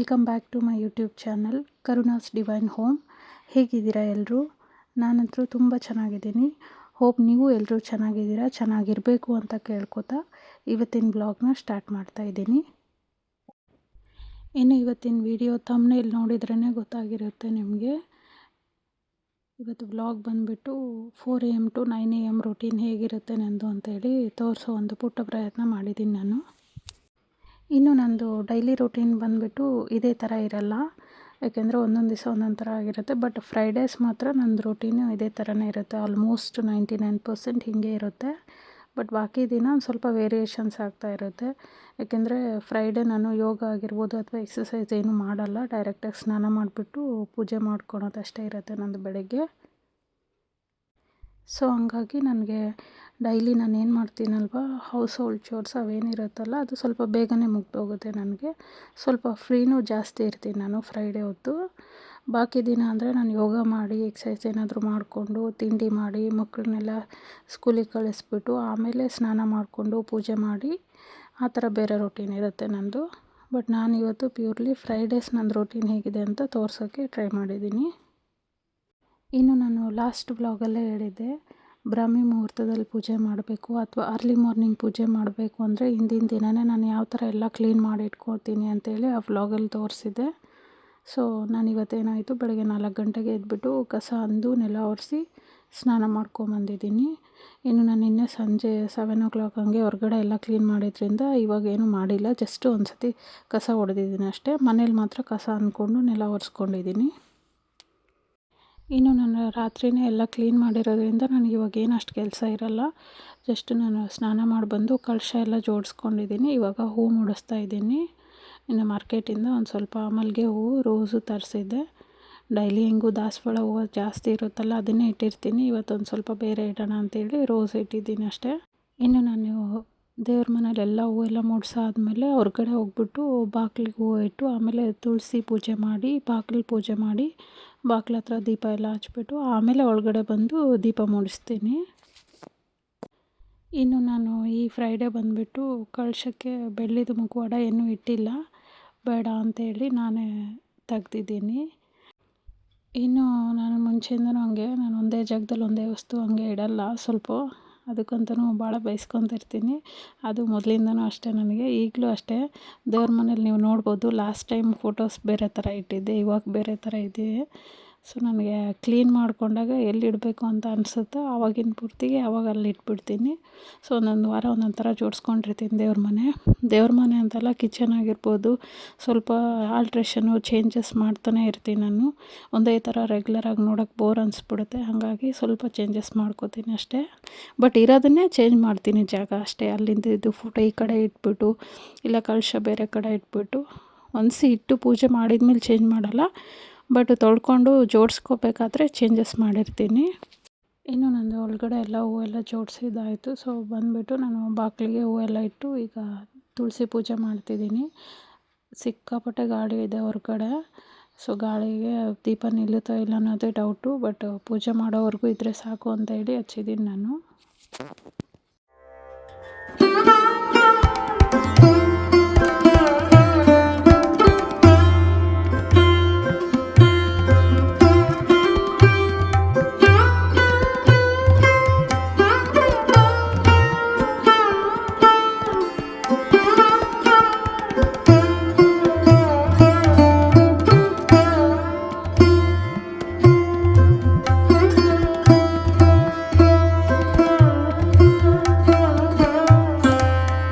Welcome back to my YouTube channel Karuna's divine home. ಹೇಗಿದ್ದೀರಾ ಎಲ್ಲರೂ? ನಾನಂತೂ ತುಂಬ ಚೆನ್ನಾಗಿದ್ದೀನಿ. ಹೋಪ್ ನೀವು ಎಲ್ಲರೂ ಚೆನ್ನಾಗಿದ್ದೀರಾ, ಚೆನ್ನಾಗಿರಬೇಕು ಅಂತ ಕೇಳ್ಕೊತಾ ಇವತ್ತಿನ ಬ್ಲಾಗ್ನ ಸ್ಟಾರ್ಟ್ ಮಾಡ್ತಾ ಇದ್ದೀನಿ. ಇನ್ನು ಇವತ್ತಿನ ವಿಡಿಯೋ ಥಂಬ್ನೇಲ್ ನೋಡಿದ್ರೇ ಗೊತ್ತಾಗಿರುತ್ತೆ ನಿಮಗೆ. ಇವತ್ತು ಬ್ಲಾಗ್ ಬಂದುಬಿಟ್ಟು 4 AM to 9 AM ರೂಟೀನ್ ಹೇಗಿರುತ್ತೆ ನಂದು ಅಂತೇಳಿ ತೋರಿಸೋ ಒಂದು ಪುಟ್ಟ ಪ್ರಯತ್ನ ಮಾಡಿದ್ದೀನಿ ನಾನು. ಇನ್ನು ನಂದು ಡೈಲಿ ರೂಟೀನ್ ಬಂದುಬಿಟ್ಟು ಇದೇ ಥರ ಇರಲ್ಲ, ಯಾಕೆಂದರೆ ಒಂದೊಂದು ದಿವಸ ಒಂದೊಂದು ಥರ ಆಗಿರುತ್ತೆ. ಬಟ್ ಫ್ರೈಡೇಸ್ ಮಾತ್ರ ನಂದು ರೂಟೀನು ಇದೇ ಥರನೇ ಇರುತ್ತೆ. ಆಲ್ಮೋಸ್ಟ್ 99% ಹೀಗೆ ಇರುತ್ತೆ. ಬಟ್ ಬಾಕಿ ದಿನ ಒಂದು ಸ್ವಲ್ಪ ವೇರಿಯೇಷನ್ಸ್ ಆಗ್ತಾ ಇರುತ್ತೆ. ಯಾಕೆಂದರೆ ಫ್ರೈಡೇ ನಾನು ಯೋಗ ಆಗಿರ್ಬೋದು ಅಥವಾ ಎಕ್ಸಸೈಸ್ ಏನೂ ಮಾಡಲ್ಲ. ಡೈರೆಕ್ಟಾಗಿ ಸ್ನಾನ ಮಾಡಿಬಿಟ್ಟು ಪೂಜೆ ಮಾಡ್ಕೊಳೋದು ಅಷ್ಟೇ ಇರುತ್ತೆ ನಂದು ಬೆಳಗ್ಗೆ. ಸೊ ಹಂಗಾಗಿ ನನಗೆ ಡೈಲಿ ನಾನು ಏನು ಮಾಡ್ತೀನಲ್ವ, ಹೌಸ್ ಹೋಲ್ಡ್ ಚೋರ್ಸ್ ಅವೇನಿರುತ್ತಲ್ಲ ಅದು ಸ್ವಲ್ಪ ಬೇಗನೆ ಮುಗ್ದೋಗುತ್ತೆ. ನನಗೆ ಸ್ವಲ್ಪ ಫ್ರೀನೂ ಜಾಸ್ತಿ ಇರ್ತೀನಿ ನಾನು ಫ್ರೈಡೇ ಹೊತ್ತು. ಬಾಕಿ ದಿನ ಅಂದರೆ ನಾನು ಯೋಗ ಮಾಡಿ ಎಕ್ಸಸೈಸ್ ಏನಾದರೂ ಮಾಡಿಕೊಂಡು ತಿಂಡಿ ಮಾಡಿ ಮಕ್ಕಳನ್ನೆಲ್ಲ ಸ್ಕೂಲಿಗೆ ಕಳಿಸ್ಬಿಟ್ಟು ಆಮೇಲೆ ಸ್ನಾನ ಮಾಡಿಕೊಂಡು ಪೂಜೆ ಮಾಡಿ ಆ ಥರ ಬೇರೆ ರೂಟೀನ್ ಇರುತ್ತೆ ನಂದು. ಬಟ್ ನಾನು ಇವತ್ತು ಪ್ಯೂರ್ಲಿ ಫ್ರೈಡೇಸ್ ನನ್ನ ರೂಟೀನ್ ಹೇಗಿದೆ ಅಂತ ತೋರ್ಸೋಕ್ಕೆ ಟ್ರೈ ಮಾಡಿದ್ದೀನಿ. ಇನ್ನು ನಾನು ಲಾಸ್ಟ್ ಬ್ಲಾಗಲ್ಲೇ ಹೇಳಿದ್ದೆ, ಬ್ರಾಹ್ಮಿ ಮುಹೂರ್ತದಲ್ಲಿ ಪೂಜೆ ಮಾಡಬೇಕು ಅಥವಾ ಅರ್ಲಿ ಮಾರ್ನಿಂಗ್ ಪೂಜೆ ಮಾಡಬೇಕು ಅಂದರೆ ಹಿಂದಿನ ದಿನವೇ ನಾನು ಯಾವ ಥರ ಎಲ್ಲ ಕ್ಲೀನ್ ಮಾಡಿ ಇಟ್ಕೊಳ್ತೀನಿ ಅಂತೇಳಿ ಆ ವ್ಲಾಗಲ್ಲಿ ತೋರಿಸಿದ್ದೆ. ಸೊ ನಾನು ಇವತ್ತೇನಾಯಿತು, ಬೆಳಗ್ಗೆ 4 ಗಂಟೆಗೆ ಎದ್ಬಿಟ್ಟು ಕಸ ಅಂದು ನೆಲ ಒರೆಸಿ ಸ್ನಾನ ಮಾಡ್ಕೊಂಬಂದಿದ್ದೀನಿ. ಇನ್ನು ನಾನು ನಿನ್ನೆ ಸಂಜೆ 7 o'clock ಹಂಗೆ ಹೊರಗಡೆ ಎಲ್ಲ ಕ್ಲೀನ್ ಮಾಡಿದ್ರಿಂದ ಇವಾಗೇನು ಮಾಡಿಲ್ಲ, ಜಸ್ಟ್ ಒಂದು ಸತಿ ಕಸ ಹೊಡೆದಿದ್ದೀನಿ ಅಷ್ಟೇ. ಮನೇಲಿ ಮಾತ್ರ ಕಸ ಅಂದ್ಕೊಂಡು ನೆಲ ಒರೆಸ್ಕೊಂಡಿದ್ದೀನಿ. ಇನ್ನು ನಾನು ರಾತ್ರಿಯೇ ಎಲ್ಲ ಕ್ಲೀನ್ ಮಾಡಿರೋದ್ರಿಂದ ನನಗೆ ಇವಾಗ ಏನು ಅಷ್ಟು ಕೆಲಸ ಇರಲ್ಲ. ಜಸ್ಟ್ ನಾನು ಸ್ನಾನ ಮಾಡಿ ಬಂದು ಕಳಶ ಎಲ್ಲ ಜೋಡಿಸ್ಕೊಂಡಿದ್ದೀನಿ. ಇವಾಗ ಹೂ ಮುಡಿಸ್ತಾ ಇದ್ದೀನಿ. ಇನ್ನು ಮಾರ್ಕೆಟಿಂದ ಒಂದು ಸ್ವಲ್ಪ ಮಲ್ಲಿಗೆ ಹೂವು ರೋಸು ತರಿಸಿದ್ದೆ. ಡೈಲಿ ಹೆಂಗೂ ದಾಸವಾಳ ಹೂವು ಜಾಸ್ತಿ ಇರುತ್ತಲ್ಲ ಅದನ್ನೇ ಇಟ್ಟಿರ್ತೀನಿ. ಇವತ್ತೊಂದು ಸ್ವಲ್ಪ ಬೇರೆ ಇಡೋಣ ಅಂತೇಳಿ ರೋಸ್ ಇಟ್ಟಿದ್ದೀನಿ ಅಷ್ಟೇ. ಇನ್ನು ನಾನು ದೇವ್ರ ಮನೇಲೆಲ್ಲ ಹೂವೆಲ್ಲ ಮುಡ್ಸಾದ್ಮೇಲೆ ಹೊರಗಡೆ ಹೋಗ್ಬಿಟ್ಟು ಬಾಗಿಲಿಗೆ ಹೂವು ಇಟ್ಟು ಆಮೇಲೆ ತುಳಸಿ ಪೂಜೆ ಮಾಡಿ ಬಾಗಿಲು ಪೂಜೆ ಮಾಡಿ ಬಾಗಿಲ ಹತ್ರ ದೀಪ ಎಲ್ಲ ಹಚ್ಬಿಟ್ಟು ಆಮೇಲೆ ಒಳಗಡೆ ಬಂದು ದೀಪ ಮುಡಿಸ್ತೀನಿ. ಇನ್ನು ನಾನು ಈ ಫ್ರೈಡೇ ಬಂದುಬಿಟ್ಟು ಕಳಶಕ್ಕೆ ಬೆಳ್ಳಿದು ಮುಖವಾಡ ಏನೂ ಇಟ್ಟಿಲ್ಲ, ಬೇಡ ಅಂತೇಳಿ ನಾನೇ ತೆಗ್ದಿದ್ದೀನಿ. ಇನ್ನು ನಾನು ಮುಂಚೆಯಿಂದನೂ ಹಂಗೆ ನಾನು ಒಂದೇ ಜಾಗದಲ್ಲಿ ಒಂದೇ ವಸ್ತು ಹಂಗೆ ಇಡಲ್ಲ, ಸ್ವಲ್ಪ ಅದಕ್ಕಂತೂ ಭಾಳ ಬಯಸ್ಕೊತಿರ್ತೀನಿ. ಅದು ಮೊದಲಿಂದನೂ ಅಷ್ಟೇ ನನಗೆ, ಈಗಲೂ ಅಷ್ಟೇ. ದೇವ್ರ ಮನೇಲಿ ನೀವು ನೋಡ್ಬೋದು ಲಾಸ್ಟ್ ಟೈಮ್ ಫೋಟೋಸ್ ಬೇರೆ ಥರ ಇಟ್ಟಿದ್ದೆ, ಇವಾಗ ಬೇರೆ ಥರ ಇದೆ. ಸೊ ನನಗೆ ಕ್ಲೀನ್ ಮಾಡಿಕೊಂಡಾಗ ಎಲ್ಲಿಡಬೇಕು ಅಂತ ಅನಿಸುತ್ತೋ ಆವಾಗಿನ ಪೂರ್ತಿಗೆ ಆವಾಗ ಅಲ್ಲಿ ಇಟ್ಬಿಡ್ತೀನಿ. ಸೊ ಒಂದೊಂದು ವಾರ ಒಂದೊಂದು ಥರ ಜೋಡಿಸ್ಕೊಂಡಿರ್ತೀನಿ ದೇವ್ರ ಮನೆ ಅಂತೆಲ್ಲ ಕಿಚನ್ ಆಗಿರ್ಬೋದು, ಸ್ವಲ್ಪ ಆಲ್ಟ್ರೇಷನು ಚೇಂಜಸ್ ಮಾಡ್ತಾನೆ ಇರ್ತೀನಿ ನಾನು. ಒಂದೇ ಥರ ರೆಗ್ಯುಲರಾಗಿ ನೋಡೋಕ್ಕೆ ಬೋರ್ ಅನಿಸ್ಬಿಡುತ್ತೆ, ಹಾಗಾಗಿ ಸ್ವಲ್ಪ ಚೇಂಜಸ್ ಮಾಡ್ಕೋತೀನಿ ಅಷ್ಟೇ. ಬಟ್ ಇರೋದನ್ನೇ ಚೇಂಜ್ ಮಾಡ್ತೀನಿ ಜಾಗ ಅಷ್ಟೇ. ಅಲ್ಲಿಂದ ಇದು ಫೋಟೋ ಈ ಕಡೆ ಇಟ್ಬಿಟ್ಟು ಇಲ್ಲ ಕಳಶ ಬೇರೆ ಕಡೆ ಇಟ್ಬಿಟ್ಟು ಒಂದ್ಸಿ ಇಟ್ಟು ಪೂಜೆ ಮಾಡಿದ್ಮೇಲೆ ಚೇಂಜ್ ಮಾಡಲ್ಲ. ಬಟ್ ತೊಳ್ಕೊಂಡು ಜೋಡಿಸ್ಕೋಬೇಕಾದ್ರೆ ಚೇಂಜಸ್ ಮಾಡಿರ್ತೀನಿ. ಇನ್ನು ನಂದು ಒಳಗಡೆ ಎಲ್ಲ ಹೂವೆಲ್ಲ ಜೋಡಿಸಿದ್ದಾಯಿತು. ಸೊ ಬಂದುಬಿಟ್ಟು ನಾನು ಬಾಗಿಲಿಗೆ ಹೂವೆಲ್ಲ ಇಟ್ಟು ಈಗ ತುಳಸಿ ಪೂಜೆ ಮಾಡ್ತಿದ್ದೀನಿ. ಸಿಕ್ಕಾಪಟ್ಟೆ ಗಾಳಿ ಇದೆ ಹೊರಗಡೆ, ಸೊ ಗಾಳಿಗೆ ದೀಪ ನಿಲ್ಲುತ್ತೋ ಇಲ್ಲ ಅನ್ನೋದೇ ಡೌಟು. ಬಟ್ ಪೂಜೆ ಮಾಡೋವರೆಗೂ ಇದ್ದರೆ ಸಾಕು ಅಂತ ಹೇಳಿ ಹಚ್ಚಿದ್ದೀನಿ ನಾನು.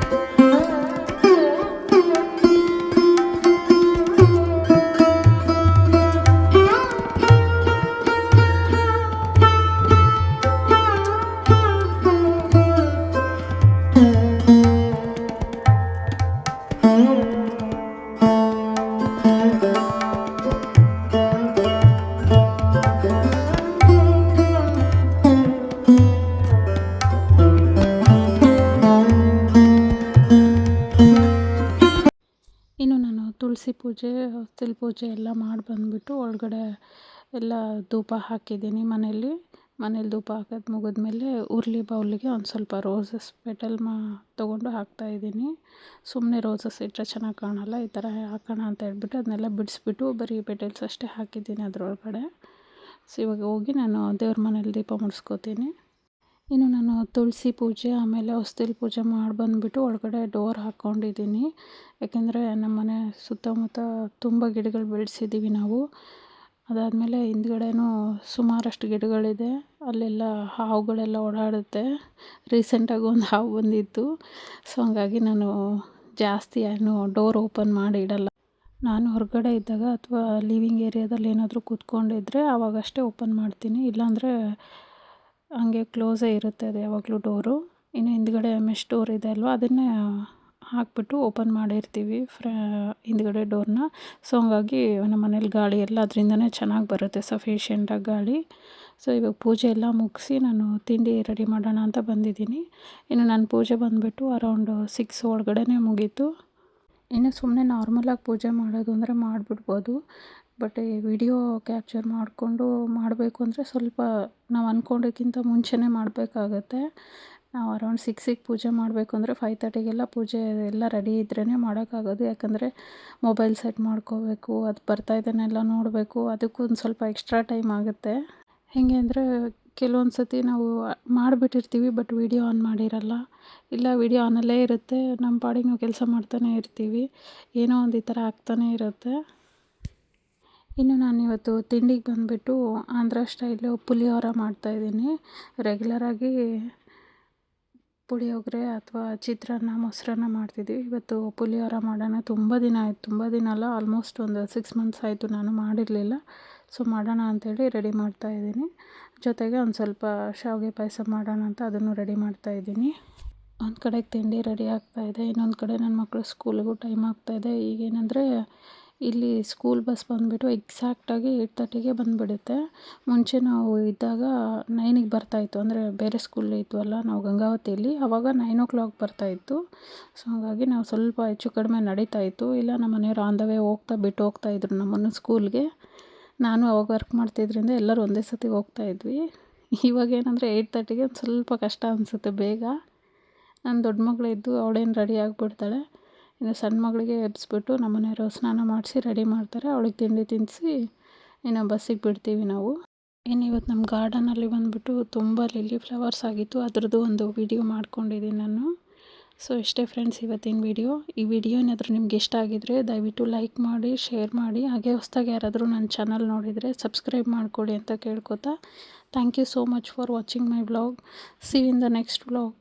ತುಳಸಿ ಪೂಜೆ ಹೊಸ್ತಿಲು ಪೂಜೆ ಎಲ್ಲ ಮಾಡಿ ಬಂದುಬಿಟ್ಟು ಒಳಗಡೆ ಎಲ್ಲ ಧೂಪ ಹಾಕಿದ್ದೀನಿ ಮನೆಯಲ್ಲಿ. ಮನೇಲಿ ಧೂಪ ಹಾಕೋದು ಮುಗಿದ್ಮೇಲೆ ಉರ್ಲಿ ಬೌಲಿಗೆ ಒಂದು ಸ್ವಲ್ಪ ರೋಸಸ್ ಪೆಟಲ್ ತೊಗೊಂಡು ಹಾಕ್ತಾಯಿದ್ದೀನಿ. ಸುಮ್ಮನೆ ರೋಸಸ್ ಇಟ್ಟರೆ ಚೆನ್ನಾಗಿ ಕಾಣಲ್ಲ, ಈ ಥರ ಹಾಕೋಣ ಅಂತ ಹೇಳ್ಬಿಟ್ಟು ಅದನ್ನೆಲ್ಲ ಬಿಡಿಸ್ಬಿಟ್ಟು ಬರೀ ಪೆಟಲ್ಸ್ ಅಷ್ಟೇ ಹಾಕಿದ್ದೀನಿ ಅದರೊಳಗಡೆ. ಸೊ ಇವಾಗ ಹೋಗಿ ನಾನು ದೇವ್ರ ಮನೇಲಿ ದೀಪ ಮುಡಿಸ್ಕೋತೀನಿ. ಇನ್ನು ನಾನು ತುಳಸಿ ಪೂಜೆ ಆಮೇಲೆ ಹೊಸ್ತಿಲ್ ಪೂಜೆ ಮಾಡಿ ಬಂದುಬಿಟ್ಟು ಒಳಗಡೆ ಡೋರ್ ಹಾಕ್ಕೊಂಡಿದ್ದೀನಿ. ಯಾಕೆಂದರೆ ನಮ್ಮ ಮನೆ ಸುತ್ತಮುತ್ತ ತುಂಬ ಗಿಡಗಳು ಬೆಳೆಸಿದ್ದೀವಿ ನಾವು. ಅದಾದಮೇಲೆ ಹಿಂದ್ಗಡೆನೂ ಸುಮಾರಷ್ಟು ಗಿಡಗಳಿದೆ, ಅಲ್ಲೆಲ್ಲ ಹಾವುಗಳೆಲ್ಲ ಓಡಾಡುತ್ತೆ. ರೀಸೆಂಟಾಗಿ ಒಂದು ಹಾವು ಬಂದಿತ್ತು. ಸೊ ಹಂಗಾಗಿ ನಾನು ಜಾಸ್ತಿ ಏನು ಡೋರ್ ಓಪನ್ ಮಾಡಿ ಇಡಲ್ಲ. ನಾನು ಹೊರಗಡೆ ಇದ್ದಾಗ ಅಥವಾ ಲಿವಿಂಗ್ ಏರಿಯಾದಲ್ಲಿ ಏನಾದರೂ ಕೂತ್ಕೊಂಡಿದ್ರೆ ಆವಾಗಷ್ಟೇ ಓಪನ್ ಮಾಡ್ತೀನಿ, ಇಲ್ಲಾಂದರೆ ಹಂಗೆ ಕ್ಲೋಸೇ ಇರುತ್ತೆ ಅದು ಯಾವಾಗಲೂ ಡೋರು. ಇನ್ನು ಹಿಂದ್ಗಡೆ ಮೆಶ್ ಡೋರ್ ಇದೆ ಅಲ್ವಾ, ಅದನ್ನೇ ಹಾಕ್ಬಿಟ್ಟು ಓಪನ್ ಮಾಡಿರ್ತೀವಿ ಹಿಂದ್ಗಡೆ ಡೋರನ್ನ. ಸೊ ಹಂಗಾಗಿ ನಮ್ಮ ಮನೇಲಿ ಗಾಳಿ ಎಲ್ಲ ಅದರಿಂದನೇ ಚೆನ್ನಾಗಿ ಬರುತ್ತೆ, ಸಫಿಷಿಯೆಂಟಾಗಿ ಗಾಳಿ. ಸೊ ಇವಾಗ ಪೂಜೆ ಎಲ್ಲ ಮುಗಿಸಿ ನಾನು ತಿಂಡಿ ರೆಡಿ ಮಾಡೋಣ ಅಂತ ಬಂದಿದ್ದೀನಿ. ಇನ್ನು ನನ್ನ ಪೂಜೆ ಬಂದುಬಿಟ್ಟು ಅರೌಂಡ್ 6 ಒಳಗಡೆ ಮುಗೀತು. ಇನ್ನು ಸುಮ್ಮನೆ ನಾರ್ಮಲಾಗಿ ಪೂಜೆ ಮಾಡೋದು ಅಂದರೆ ಮಾಡಿಬಿಡ್ಬೋದು, ಬಟ್ ಈ ವಿಡಿಯೋ ಕ್ಯಾಪ್ಚರ್ ಮಾಡಿಕೊಂಡು ಮಾಡಬೇಕು ಅಂದರೆ ಸ್ವಲ್ಪ ನಾವು ಅಂದ್ಕೊಂಡಿದ್ದಕ್ಕಿಂತ ಮುಂಚೆನೇ ಮಾಡಬೇಕಾಗತ್ತೆ. ನಾವು ಅರೌಂಡ್ 6ಗೆ ಪೂಜೆ ಮಾಡಬೇಕು ಅಂದರೆ 5:30ಗೆಲ್ಲ ಪೂಜೆ ಎಲ್ಲ ರೆಡಿ ಇದ್ರೇ ಮಾಡೋಕ್ಕಾಗೋದು. ಯಾಕಂದರೆ ಮೊಬೈಲ್ ಸೆಟ್ ಮಾಡ್ಕೋಬೇಕು, ಅದು ಬರ್ತಾಯಿದ್ದಾನೆಲ್ಲ ನೋಡಬೇಕು, ಅದಕ್ಕೂ ಒಂದು ಸ್ವಲ್ಪ ಎಕ್ಸ್ಟ್ರಾ ಟೈಮ್ ಆಗುತ್ತೆ. ಹೇಗೆ ಅಂದರೆ ಕೆಲವೊಂದು ಸತಿ ನಾವು ಮಾಡಿಬಿಟ್ಟಿರ್ತೀವಿ ಬಟ್ ವಿಡಿಯೋ ಆನ್ ಮಾಡಿರಲ್ಲ, ಇಲ್ಲ ವಿಡಿಯೋ ಆನಲ್ಲೇ ಇರುತ್ತೆ, ನಮ್ಮ ಪಾಡಿಗೆ ನಾವು ಕೆಲಸ ಮಾಡ್ತಾನೇ ಇರ್ತೀವಿ, ಏನೋ ಒಂದು ಈ ಥರ ಆಗ್ತಾನೇ ಇರುತ್ತೆ. ಇನ್ನು ನಾನಿವತ್ತು ತಿಂಡಿಗೆ ಬಂದುಬಿಟ್ಟು ಆಂಧ್ರ ಸ್ಟೈಲು ಪುಳಿಯೋರ ಮಾಡ್ತಾಯಿದ್ದೀನಿ. ರೆಗ್ಯುಲರಾಗಿ ಪುಳಿಯೋಗರೆ ಅಥವಾ ಚಿತ್ರಾನ್ನ ಮೊಸರನ್ನ ಮಾಡ್ತಿದ್ವಿ. ಇವತ್ತು ಪುಳಿಯೋರ ಮಾಡೋಣ, ತುಂಬ ದಿನ ಆಯಿತು, ತುಂಬ ದಿನ ಅಲ್ಲ, ಆಲ್ಮೋಸ್ಟ್ ಒಂದು 6 ಮಂತ್ಸ್ ಆಯಿತು ನಾನು ಮಾಡಿರಲಿಲ್ಲ. ಸೊ ಮಾಡೋಣ ಅಂಥೇಳಿ ರೆಡಿ ಮಾಡ್ತಾಯಿದ್ದೀನಿ. ಜೊತೆಗೆ ಒಂದು ಸ್ವಲ್ಪ ಶಾವಿಗೆ ಪಾಯಸ ಮಾಡೋಣ ಅಂತ ಅದನ್ನು ರೆಡಿ ಮಾಡ್ತಾಯಿದ್ದೀನಿ. ಒಂದು ಕಡೆಗೆ ತಿಂಡಿ ರೆಡಿ ಆಗ್ತಾಯಿದೆ, ಇನ್ನೊಂದು ಕಡೆ ನನ್ನ ಮಕ್ಕಳು ಸ್ಕೂಲಿಗೂ ಟೈಮ್ ಆಗ್ತಾಯಿದೆ. ಈಗೇನೆಂದರೆ ಇಲ್ಲಿ ಸ್ಕೂಲ್ ಬಸ್ ಬಂದುಬಿಟ್ಟು ಎಕ್ಸಾಕ್ಟಾಗಿ 8:30ಗೆ ಬಂದುಬಿಡುತ್ತೆ. ಮುಂಚೆ ನಾವು ಇದ್ದಾಗ 9ಗೆ ಬರ್ತಾಯಿತ್ತು, ಅಂದರೆ ಬೇರೆ ಸ್ಕೂಲ್ ಇದ್ವಲ್ಲ ನಾವು ಗಂಗಾವತಿಯಲ್ಲಿ, ಆವಾಗ 9 o'clock ಬರ್ತಾಯಿತ್ತು. ಸೊ ಹಾಗಾಗಿ ನಾವು ಸ್ವಲ್ಪ ಹೆಚ್ಚು ಕಡಿಮೆ ನಡೀತಾಯಿತ್ತು, ಇಲ್ಲ ನಮ್ಮ ಮನೆಯವ್ರು ಆನ್ ದ ವೇ ಬಿಟ್ಟು ಹೋಗ್ತಾಯಿದ್ರು ನಮ್ಮನ್ನು ಸ್ಕೂಲ್ಗೆ. ನಾನು ಅವಾಗ ವರ್ಕ್ ಮಾಡ್ತಿದ್ದರಿಂದ ಎಲ್ಲರೂ ಒಂದೇ ಸತಿ ಹೋಗ್ತಾಯಿದ್ವಿ. ಇವಾಗ ಏನಂದರೆ 8:30ಗೆ ಒಂದು ಸ್ವಲ್ಪ ಕಷ್ಟ ಅನಿಸುತ್ತೆ ಬೇಗ. ನನ್ನ ದೊಡ್ಡ ಮಗಳಿದ್ದು ಅವಳೇನು ರೆಡಿ ಆಗಿಬಿಡ್ತಾಳೆ. ಇನ್ನು ಸಣ್ಣ ಮಗಳಿಗೆ ಎಬ್ಬಿಸ್ಬಿಟ್ಟು ನಮ್ಮ ಮನೆಯವರು ಸ್ನಾನ ಮಾಡಿಸಿ ರೆಡಿ ಮಾಡ್ತಾರೆ, ಅವಳಿಗೆ ತಿಂಡಿ ತಿನ್ನಿಸಿ ಇನ್ನು ಬಸ್ಸಿಗೆ ಬಿಡ್ತೀವಿ ನಾವು. ಇನ್ನು ಇವತ್ತು ನಮ್ಮ ಗಾರ್ಡನಲ್ಲಿ ಬಂದುಬಿಟ್ಟು ತುಂಬ ಲಿಲ್ಲಿ ಫ್ಲವರ್ಸ್ ಆಗಿತ್ತು, ಅದರದ್ದು ಒಂದು ವಿಡಿಯೋ ಮಾಡ್ಕೊಂಡಿದ್ದೀನಿ ನಾನು. ಸೊ ಇಷ್ಟೇ ಫ್ರೆಂಡ್ಸ್ ಇವತ್ತಿನ ವಿಡಿಯೋ. ಈ ವಿಡಿಯೋ ಏನಾದರೂ ನಿಮ್ಗೆ ಇಷ್ಟ ಆಗಿದ್ದರೆ ದಯವಿಟ್ಟು ಲೈಕ್ ಮಾಡಿ, ಶೇರ್ ಮಾಡಿ, ಹಾಗೆ ಹೊಸದಾಗಿ ಯಾರಾದರೂ ನನ್ನ ಚಾನಲ್ ನೋಡಿದರೆ ಸಬ್ಸ್ಕ್ರೈಬ್ ಮಾಡಿಕೊಡಿ ಅಂತ ಕೇಳ್ಕೊತಾ, thank you so much for watching my vlog. See you in the next vlog.